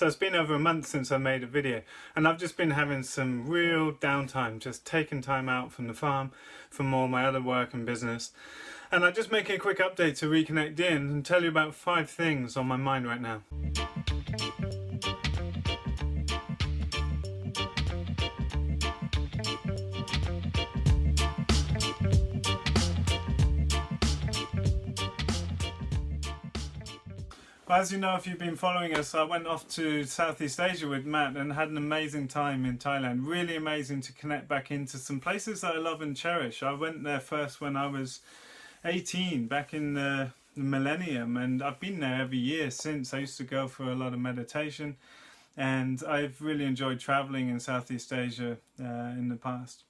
So it's been over a month since I made a video, and I've just been having some real downtime, just taking time out from the farm, from all my other work and business. And I'm just making a quick update to reconnect in and tell you about 5 things on my mind right now. Well, as you know, if you've been following us, I went off to Southeast Asia with Matt and had an amazing time in Thailand. Really amazing to connect back into some places that I love and cherish. I went there first when I was 18, back in the millennium, and I've been there every year since. I used to go for a lot of meditation, and I've really enjoyed traveling in Southeast Asia in the past.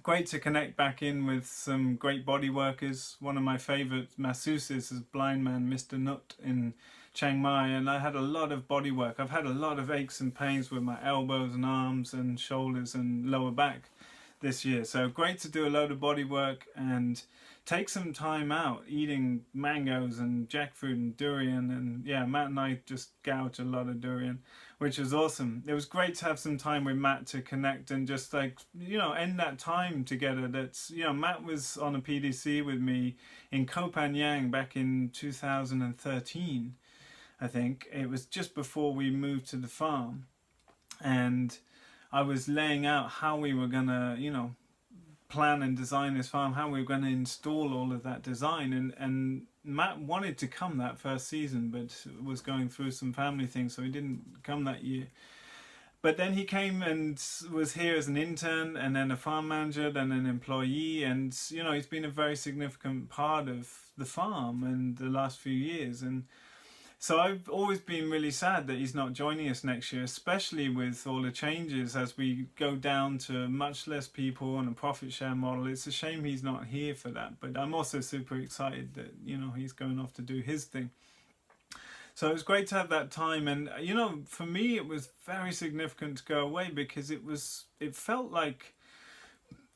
Great to connect back in with some great body workers. One of my favorite masseuses is blind man Mr. Nut in Chiang Mai, and I had a lot of body work. I've had a lot of aches and pains with my elbows and arms and shoulders and lower back this year. So great to do a load of body work and take some time out eating mangoes and jackfruit and durian. And yeah, Matt and I just gouged a lot of durian, which was awesome. It was great to have some time with Matt to connect and just end that time together. That's, Matt was on a PDC with me in Koh Phangan back in 2013. I think it was just before we moved to the farm, and I was laying out how we were gonna, plan and design this farm, how we were going to install all of that design, and Matt wanted to come that first season but was going through some family things, so he didn't come that year. But then he came and was here as an intern, and then a farm manager, then an employee, and he's been a very significant part of the farm in the last few years. And so I've always been really sad that he's not joining us next year, especially with all the changes as we go down to much less people on a profit share model. It's a shame he's not here for that, but I'm also super excited that, he's going off to do his thing. So it was great to have that time, and for me it was very significant to go away because it felt like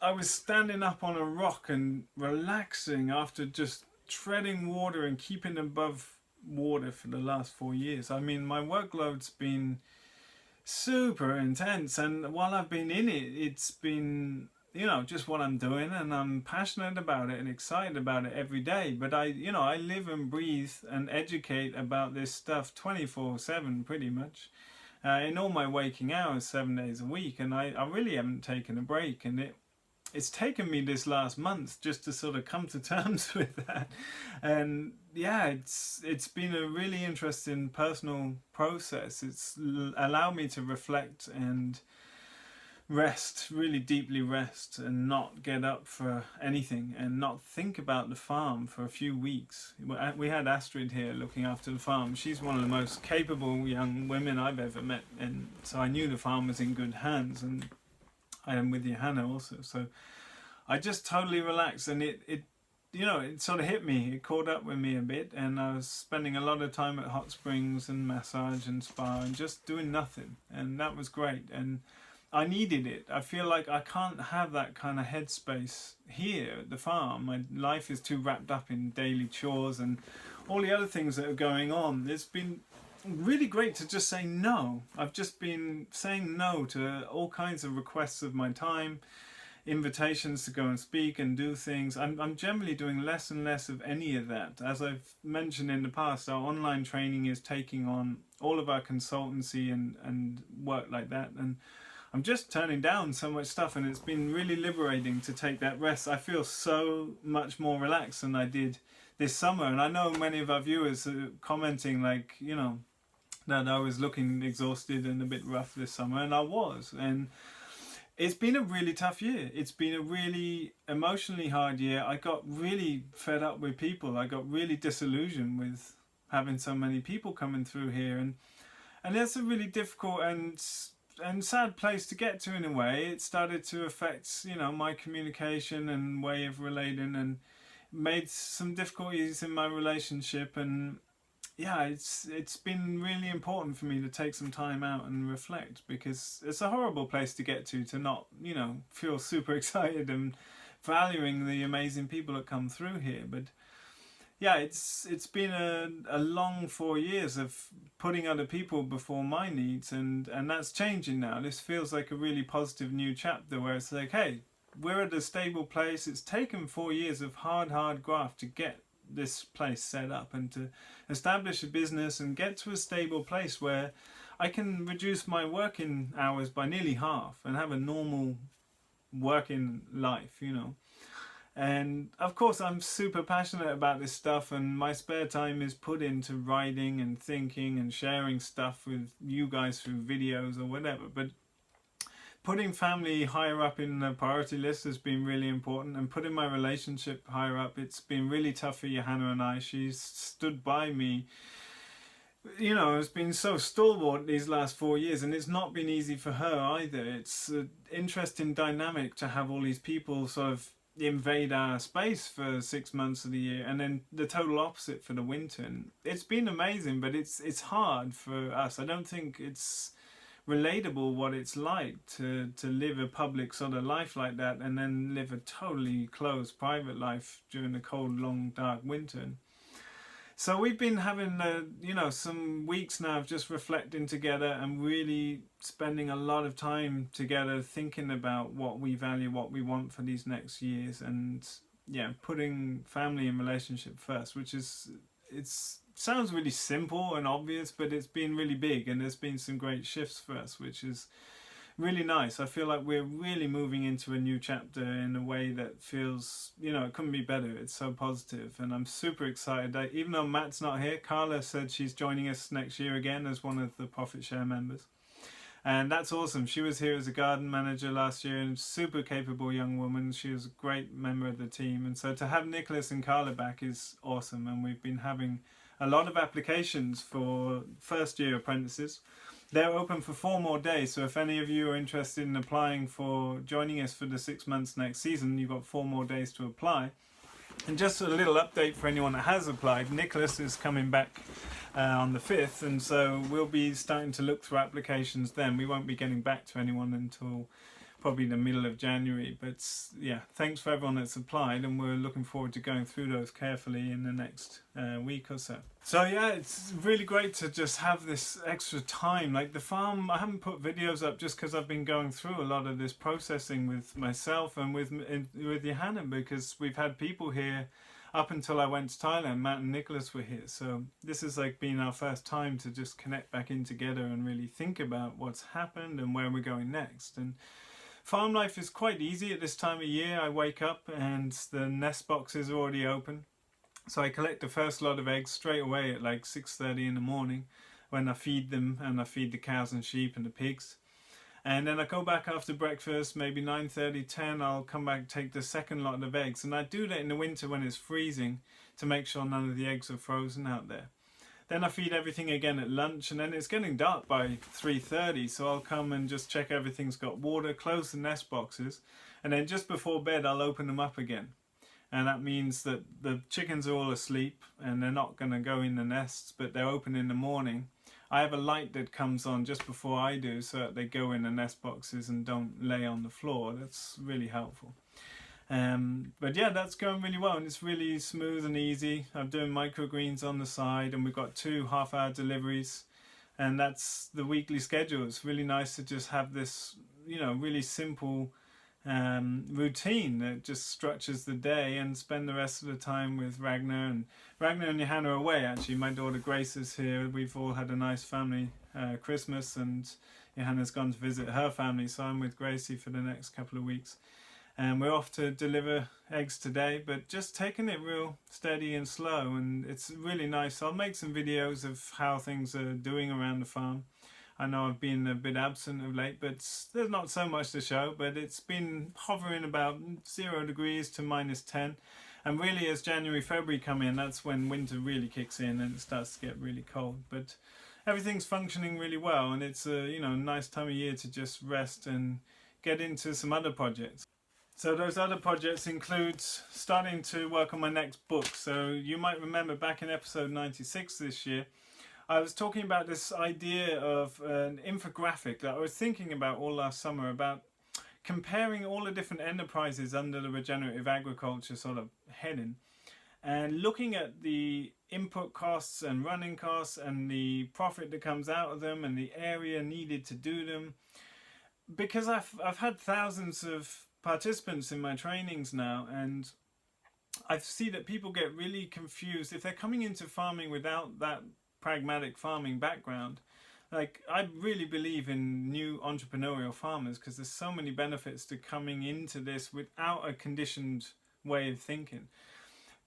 I was standing up on a rock and relaxing after just treading water and keeping above water for the last 4 years. I mean, my workload's been super intense, and while I've been in it, it's been just what I'm doing, and I'm passionate about it and excited about it every day. But I live and breathe and educate about this stuff 24/7 pretty much in all my waking hours, 7 days a week, and I really haven't taken a break. And it's taken me this last month just to sort of come to terms with that. And yeah, it's been a really interesting personal process. It's allowed me to reflect and rest, really deeply rest, and not get up for anything and not think about the farm for a few weeks. We had Astrid here looking after the farm. She's one of the most capable young women I've ever met, and so I knew the farm was in good hands, and I am with Johanna also. So I just totally relaxed, and it sort of hit me. It caught up with me a bit, and I was spending a lot of time at hot springs and massage and spa and just doing nothing, and that was great. And I needed it. I feel like I can't have that kind of headspace here at the farm. My life is too wrapped up in daily chores and all the other things that are going on. It's been really great to just say no. I've just been saying no to all kinds of requests of my time, invitations to go and speak and do things. I'm generally doing less and less of any of that. As I've mentioned in the past, our online training is taking on all of our consultancy and work like that, and I'm just turning down so much stuff, and it's been really liberating to take that rest. I feel so much more relaxed than I did this summer, and I know many of our viewers are commenting that I was looking exhausted and a bit rough this summer, and I was. And it's been a really tough year. It's been a really emotionally hard year. I got really fed up with people. I got really disillusioned with having so many people coming through here, and that's a really difficult and sad place to get to in a way. It started to affect my communication and way of relating, and made some difficulties in my relationship. And yeah, it's been really important for me to take some time out and reflect, because it's a horrible place to get to not feel super excited and valuing the amazing people that come through here. But yeah, it's been a long 4 years of putting other people before my needs, and that's changing now. This feels like a really positive new chapter where it's like, hey, we're at a stable place. It's taken 4 years of hard graft to get this place set up and to establish a business and get to a stable place where I can reduce my working hours by nearly half and have a normal working life, you know. And of course I'm super passionate about this stuff, and my spare time is put into writing and thinking and sharing stuff with you guys through videos or whatever. But putting family higher up in the priority list has been really important, and putting my relationship higher up, it's been really tough for Johanna and I. She's stood by me, you know, it's been so stalwart these last 4 years, and it's not been easy for her either. It's an interesting dynamic to have all these people sort of invade our space for 6 months of the year, and then the total opposite for the winter. And it's been amazing, but it's hard for us. I don't think it's relatable what it's like to live a public sort of life like that and then live a totally closed private life during the cold, long, dark winter. So we've been having, you know, some weeks now of just reflecting together and really spending a lot of time together thinking about what we value, what we want for these next years, and yeah, putting family and relationship first, which is, sounds really simple and obvious, but it's been really big, and there's been some great shifts for us, which is really nice. I feel like we're really moving into a new chapter in a way that feels, you know, it couldn't be better. It's so positive, and I'm super excited. Even though Matt's not here, Carla said she's joining us next year again as one of the Profit Share members, and that's awesome. She was here as a garden manager last year, and super capable young woman. She was a great member of the team, and so to have Nicholas and Carla back is awesome. And we've been having a lot of applications for first year apprentices. They're open for 4 more days, so if any of you are interested in applying for joining us for the 6 months next season, you've got 4 more days to apply. And just a little update for anyone that has applied, Nicholas is coming back on the 5th, and so we'll be starting to look through applications then. We won't be getting back to anyone until probably the middle of January, but yeah, thanks for everyone that's applied, and we're looking forward to going through those carefully in the next week or so. So yeah, it's really great to just have this extra time. Like the farm, I haven't put videos up just because I've been going through a lot of this processing with myself and with Johanna, because we've had people here up until I went to Thailand. Matt and Nicholas were here, so this has like been our first time to just connect back in together and really think about what's happened and where we're going next. And farm life is quite easy at this time of year. I wake up and the nest boxes are already open. So I collect the first lot of eggs straight away at like 6:30 in the morning when I feed them, and I feed the cows and sheep and the pigs. And then I go back after breakfast, maybe 9:30, 10, I'll come back and take the second lot of eggs. And I do that in the winter when it's freezing to make sure none of the eggs are frozen out there. Then I feed everything again at lunch, and then it's getting dark by 3:30, so I'll come and just check everything's got water, close the nest boxes, and then just before bed I'll open them up again. And that means that the chickens are all asleep and they're not going to go in the nests, but they're open in the morning. I have a light that comes on just before I do so that they go in the nest boxes and don't lay on the floor. That's really helpful. But yeah, that's going really well, and it's really smooth and easy. I'm doing microgreens on the side, and we've got 2 half-hour deliveries, and that's the weekly schedule. It's really nice to just have this, you know, really simple routine that just structures the day, and spend the rest of the time with Ragnar. And Ragnar and Johanna are away actually. My daughter Grace is here. We've all had a nice family Christmas, and Johanna's gone to visit her family, so I'm with Gracie for the next couple of weeks. And we're off to deliver eggs today, but just taking it real steady and slow, and it's really nice. I'll make some videos of how things are doing around the farm. I know I've been a bit absent of late, but there's not so much to show, but it's been hovering about 0 degrees to -10. And really as January, February come in, that's when winter really kicks in and it starts to get really cold. But everything's functioning really well, and it's a, you know, nice time of year to just rest and get into some other projects. So those other projects include starting to work on my next book. So you might remember back in episode 96 this year, I was talking about this idea of an infographic that I was thinking about all last summer, about comparing all the different enterprises under the regenerative agriculture sort of heading, and looking at the input costs and running costs and the profit that comes out of them and the area needed to do them. Because I've had thousands of participants in my trainings now, and I see that people get really confused if they're coming into farming without that pragmatic farming background. Like, I really believe in new entrepreneurial farmers because there's so many benefits to coming into this without a conditioned way of thinking.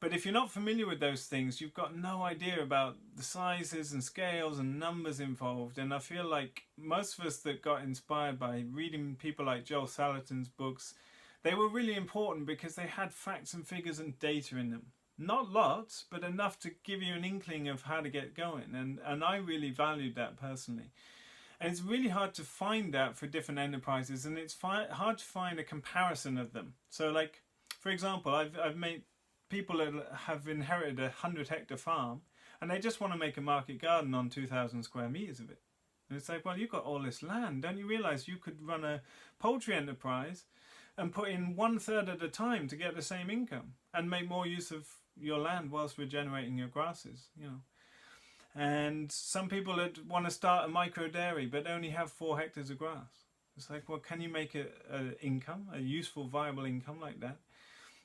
But if you're not familiar with those things, you've got no idea about the sizes and scales and numbers involved. And I feel like most of us that got inspired by reading people like Joel Salatin's books, they were really important because they had facts and figures and data in them. Not lots, but enough to give you an inkling of how to get going. And I really valued that personally. And it's really hard to find that for different enterprises, and it's hard to find a comparison of them. So like, for example, I've made people that have inherited a 100-hectare farm, and they just want to make a market garden on 2,000 square meters of it. And it's like, well, you've got all this land. Don't you realize you could run a poultry enterprise and put in 1/3 at a time to get the same income and make more use of your land whilst regenerating your grasses, you know? And some people that want to start a micro dairy but only have 4 hectares of grass. It's like, well, can you make a income, a useful, viable income like that?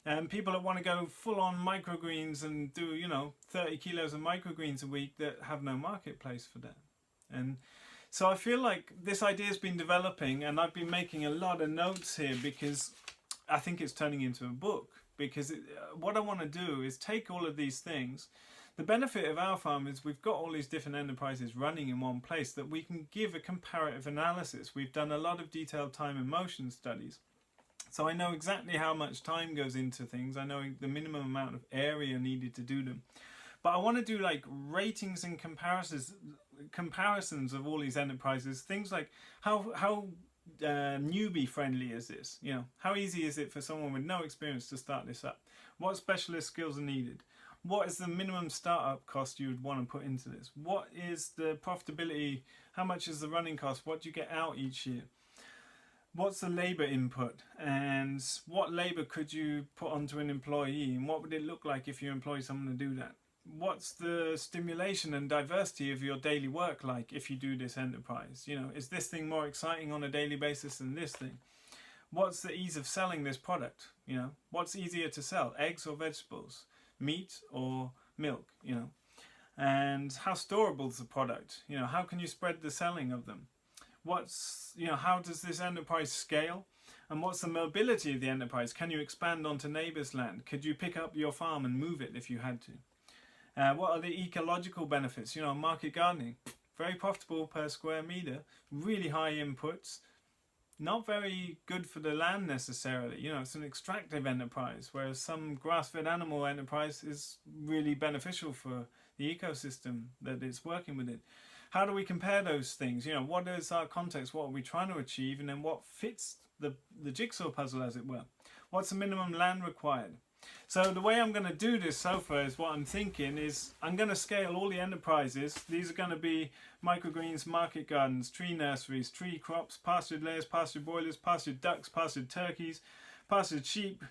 And people that want to go full on microgreens and do, 30 kilos of microgreens a week that have no marketplace for that. And so I feel like this idea has been developing, and I've been making a lot of notes here because I think it's turning into a book. Because what I want to do is take all of these things. The benefit of our farm is we've got all these different enterprises running in one place that we can give a comparative analysis. We've done a lot of detailed time and motion studies. So I know exactly how much time goes into things. I know the minimum amount of area needed to do them. But I want to do like ratings and comparisons of all these enterprises. Things like how newbie friendly is this? How easy is it for someone with no experience to start this up? What specialist skills are needed? What is the minimum startup cost you would want to put into this? What is the profitability? How much is the running cost? What do you get out each year? What's the labor input, and what labor could you put onto an employee, and what would it look like if you employ someone to do that? What's the stimulation and diversity of your daily work like if you do this enterprise? Is this thing more exciting on a daily basis than this thing? What's the ease of selling this product? What's easier to sell, eggs or vegetables, meat or milk? And how storable is the product? How can you spread the selling of them? How does this enterprise scale? And what's the mobility of the enterprise? Can you expand onto neighbours' land? Could you pick up your farm and move it if you had to? What are the ecological benefits? Market gardening, very profitable per square metre, really high inputs, not very good for the land necessarily. It's an extractive enterprise, whereas some grass-fed animal enterprise is really beneficial for the ecosystem that it's working within. How do we compare those things? What is our context? What are we trying to achieve? And then what fits the jigsaw puzzle, as it were? What's the minimum land required? So the way I'm going to do this so far is what I'm thinking is I'm going to scale all the enterprises. These are going to be microgreens, market gardens, tree nurseries, tree crops, pastured layers, pastured broilers, pastured ducks, pastured turkeys, pastured sheep,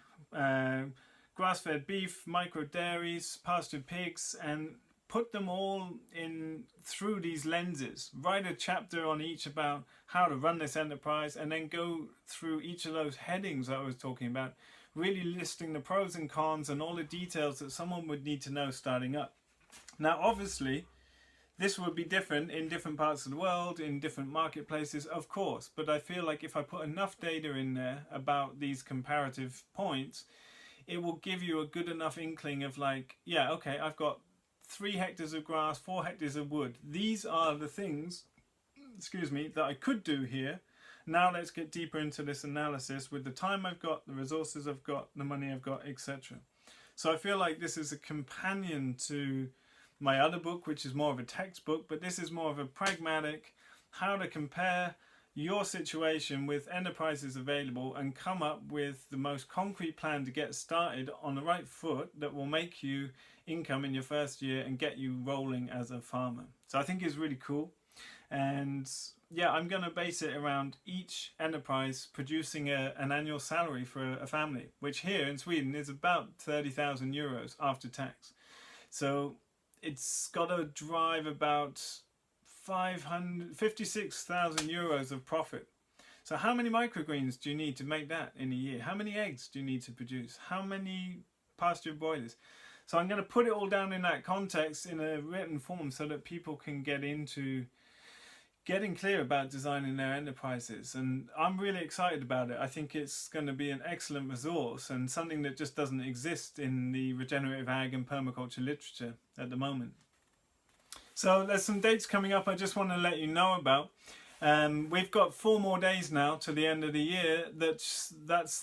grass-fed beef, micro dairies, pastured pigs, and put them all in through these lenses. Write a chapter on each about how to run this enterprise, and then go through each of those headings I was talking about, really listing the pros and cons and all the details that someone would need to know starting up. Now, obviously, this would be different in different parts of the world, in different marketplaces, of course, but I feel like if I put enough data in there about these comparative points, it will give you a good enough inkling of like, yeah, okay, I've got 3 hectares of grass, 4 hectares of wood. These are the things, that I could do here. Now let's get deeper into this analysis with the time I've got, the resources I've got, the money I've got, etc. So I feel like this is a companion to my other book, which is more of a textbook, but this is more of a pragmatic, how to compare your situation with enterprises available and come up with the most concrete plan to get started on the right foot that will make you income in your first year and get you rolling as a farmer. So I think it's really cool. And yeah, I'm going to base it around each enterprise producing an annual salary for a family, which here in Sweden is about 30,000 euros after tax. So it's got to drive about 556,000 euros of profit. So how many microgreens do you need to make that in a year? How many eggs do you need to produce? How many pastured broilers? So I'm going to put it all down in that context in a written form so that people can get into getting clear about designing their enterprises. And I'm really excited about it. I think it's going to be an excellent resource and something that just doesn't exist in the regenerative ag and permaculture literature at the moment. So there's some dates coming up I just want to let you know about. We've got 4 more days now to the end of the year. That's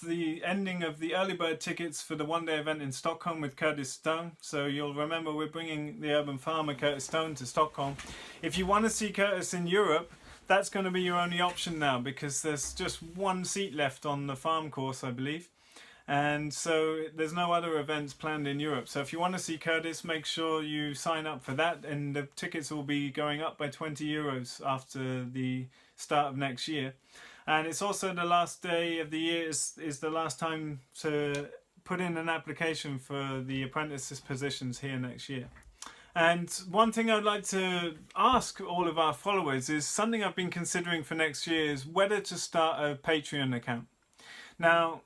the ending of the early bird tickets for the one-day event in Stockholm with Curtis Stone. So you'll remember we're bringing the urban farmer Curtis Stone to Stockholm. If you want to see Curtis in Europe, that's going to be your only option now, because there's just 1 seat left on the farm course, I believe. And so there's no other events planned in Europe. So if you want to see Curtis, make sure you sign up for that, and the tickets will be going up by 20 euros after the start of next year. And it's also the last day of the year, is the last time to put in an application for the apprentices positions here next year. And one thing I'd like to ask all of our followers is something I've been considering for next year is whether to start a Patreon account. Now,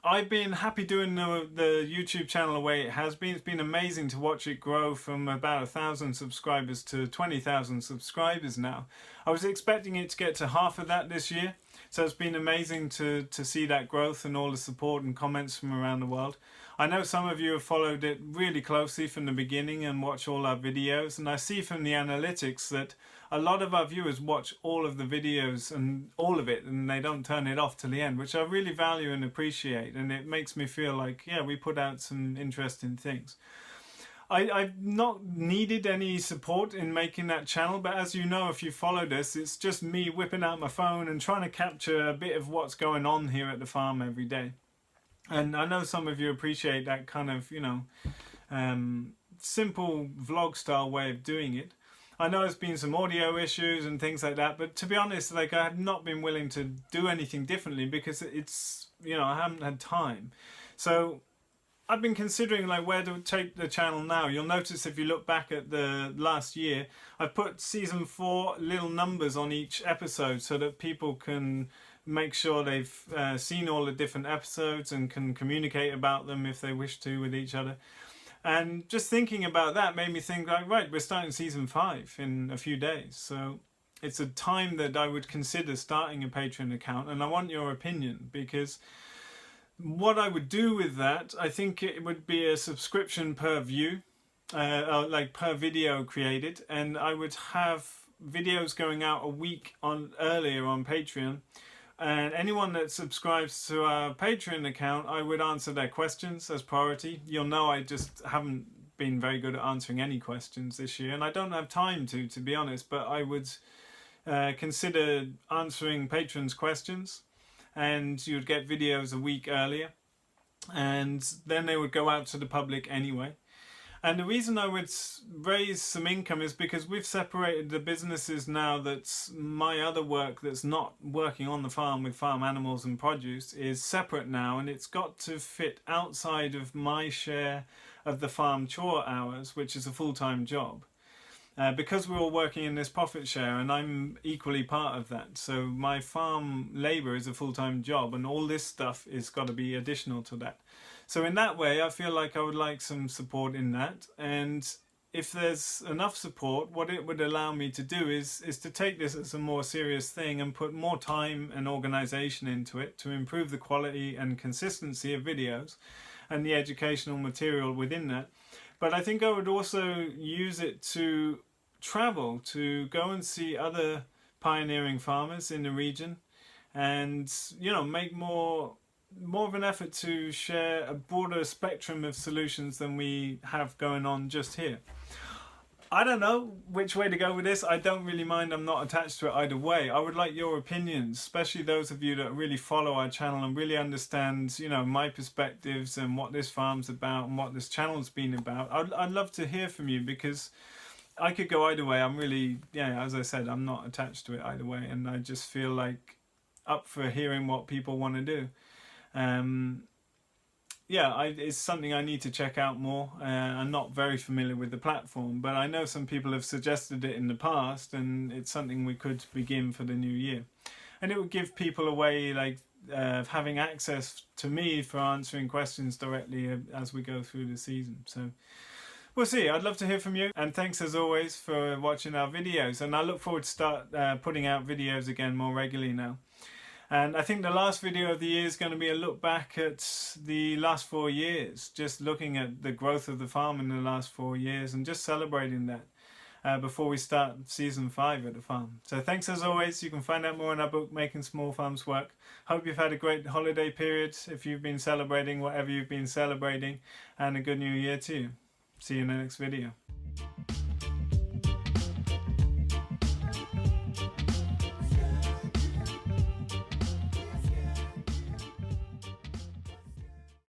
I've been happy doing the YouTube channel the way it has been. It's been amazing to watch it grow from about 1,000 subscribers to 20,000 subscribers now. I was expecting it to get to half of that this year. So it's been amazing to see that growth and all the support and comments from around the world. I know some of you have followed it really closely from the beginning and watch all our videos. And I see from the analytics that a lot of our viewers watch all of the videos and all of it, and they don't turn it off till the end, which I really value and appreciate. And it makes me feel like, yeah, we put out some interesting things. I've not needed any support in making that channel, but as you know, if you followed us, it's just me whipping out my phone and trying to capture a bit of what's going on here at the farm every day. And I know some of you appreciate that kind of, simple vlog style way of doing it. I know there's been some audio issues and things like that, but to be honest, I have not been willing to do anything differently because it's, I haven't had time. So I've been considering where to take the channel now. You'll notice if you look back at the last year, I've put season 4 little numbers on each episode so that people can make sure they've seen all the different episodes and can communicate about them if they wish to with each other. And just thinking about that made me think, right, we're starting season 5 in a few days. So it's a time that I would consider starting a Patreon account. And I want your opinion, because what I would do with that, I think it would be a subscription per view, per video created. And I would have videos going out a week earlier on Patreon. And anyone that subscribes to our Patreon account, I would answer their questions as priority. You'll know I just haven't been very good at answering any questions this year, and I don't have time to be honest, but I would consider answering patrons' questions, and you'd get videos a week earlier, and then they would go out to the public anyway. And the reason I would raise some income is because we've separated the businesses now. That's my other work that's not working on the farm with farm animals and produce is separate now, and it's got to fit outside of my share of the farm chore hours, which is a full-time job. Because we're all working in this profit share, and I'm equally part of that. So my farm labour is a full-time job, and all this stuff is got to be additional to that. So in that way, I feel like I would like some support in that. And if there's enough support, what it would allow me to do is to take this as a more serious thing and put more time and organisation into it to improve the quality and consistency of videos and the educational material within that. But I think I would also use it to travel, to go and see other pioneering farmers in the region and, make more of an effort to share a broader spectrum of solutions than we have going on just here. I don't know which way to go with this. I don't really mind. I'm not attached to it either way. I would like your opinions, especially those of you that really follow our channel and really understand, my perspectives and what this farm's about and what this channel's been about. I'd love to hear from you, because I could go either way. I'm really, yeah, as I said, I'm not attached to it either way, and I just feel like up for hearing what people want to do. Um, yeah, it's something I need to check out more. I'm not very familiar with the platform, but I know some people have suggested it in the past, and it's something we could begin for the new year. And it would give people a way, like, of having access to me for answering questions directly as we go through the season. So we'll see. I'd love to hear from you, and thanks as always for watching our videos. And I look forward to start putting out videos again more regularly now. And I think the last video of the year is going to be a look back at the last 4 years, just looking at the growth of the farm in the last 4 years and just celebrating that before we start season 5 at the farm. So thanks as always. You can find out more in our book, Making Small Farms Work. Hope you've had a great holiday period if you've been celebrating whatever you've been celebrating, and a good new year too. See you in the next video.